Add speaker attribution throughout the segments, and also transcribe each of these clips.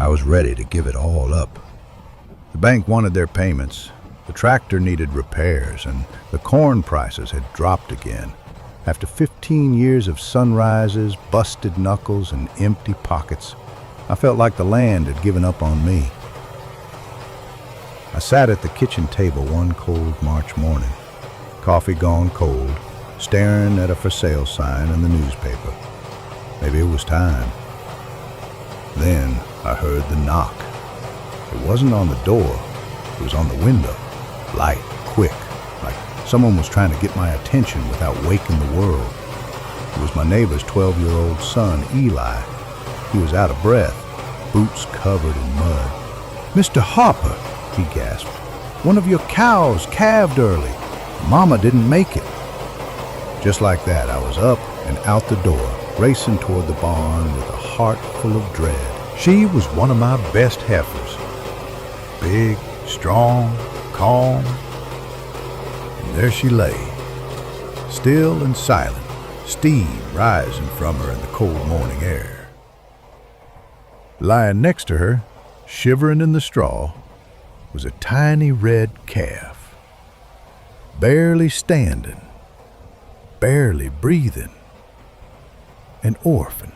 Speaker 1: I was ready to give it all up. The bank wanted their payments, the tractor needed repairs, and the corn prices had dropped again. After 15 years of sunrises, busted knuckles, and empty pockets, I felt like the land had given up on me. I sat at the kitchen table one cold March morning, coffee gone cold, staring at a for sale sign in the newspaper. Maybe it was time. Then I heard the knock. It wasn't on the door, it was on the window. Light, quick, like someone was trying to get my attention without waking the world. It was my neighbor's 12-year-old son, Eli. He was out of breath, boots covered in mud. "Mr. Harper," he gasped, "one of your cows calved early. Mama didn't make it." Just like that, I was up and out the door, racing toward the barn with a heart full of dread. She was one of my best heifers. Big, strong, calm. And there she lay, still and silent, steam rising from her in the cold morning air. Lying next to her, shivering in the straw, was a tiny red calf, barely standing, barely breathing, an orphan.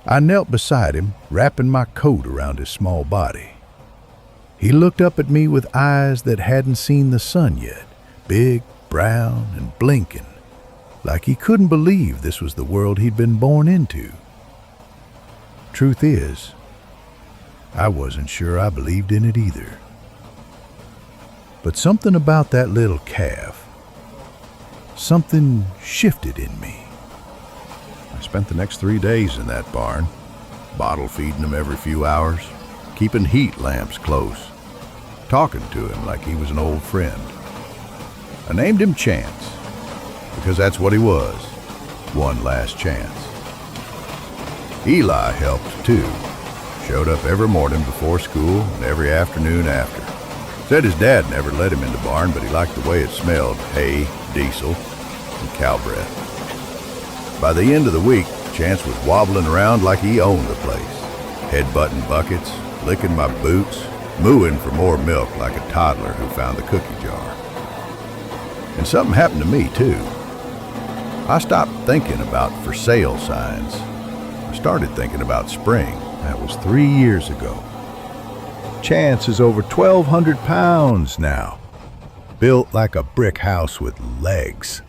Speaker 1: I knelt beside him, wrapping my coat around his small body. He looked up at me with eyes that hadn't seen the sun yet, big, brown, and blinking, like he couldn't believe this was the world he'd been born into. Truth is, I wasn't sure I believed in it either. But something about that little calf, something shifted in me. I spent the next 3 days in that barn, bottle feeding him every few hours, keeping heat lamps close, talking to him like he was an old friend. I named him Chance, because that's what he was, one last chance. Eli helped too, showed up every morning before school and every afternoon after. Said his dad never let him in the barn, but he liked the way it smelled, hay, diesel, and cow breath. By the end of the week, Chance was wobbling around like he owned the place, head-butting buckets, licking my boots, mooing for more milk like a toddler who found the cookie jar. And something happened to me, too. I stopped thinking about for sale signs. I started thinking about spring. That was 3 years ago. Chance is over 1,200 pounds now, built like a brick house with legs.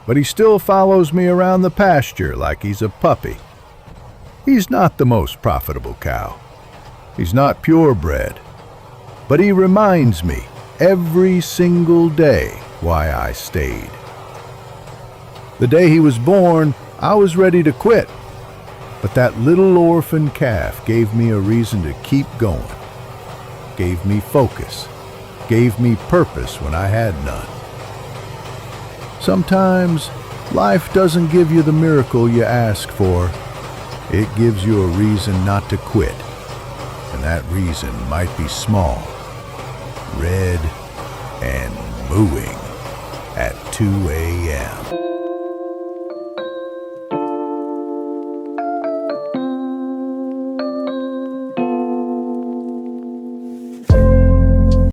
Speaker 1: But he still follows me around the pasture like he's a puppy. He's not the most profitable cow. He's not purebred. But he reminds me every single day why I stayed. The day he was born, I was ready to quit. But that little orphan calf gave me a reason to keep going. Gave me focus. Gave me purpose when I had none. Sometimes, life doesn't give you the miracle you ask for. It gives you a reason not to quit. And that reason might be small, red, and mooing at 2 a.m.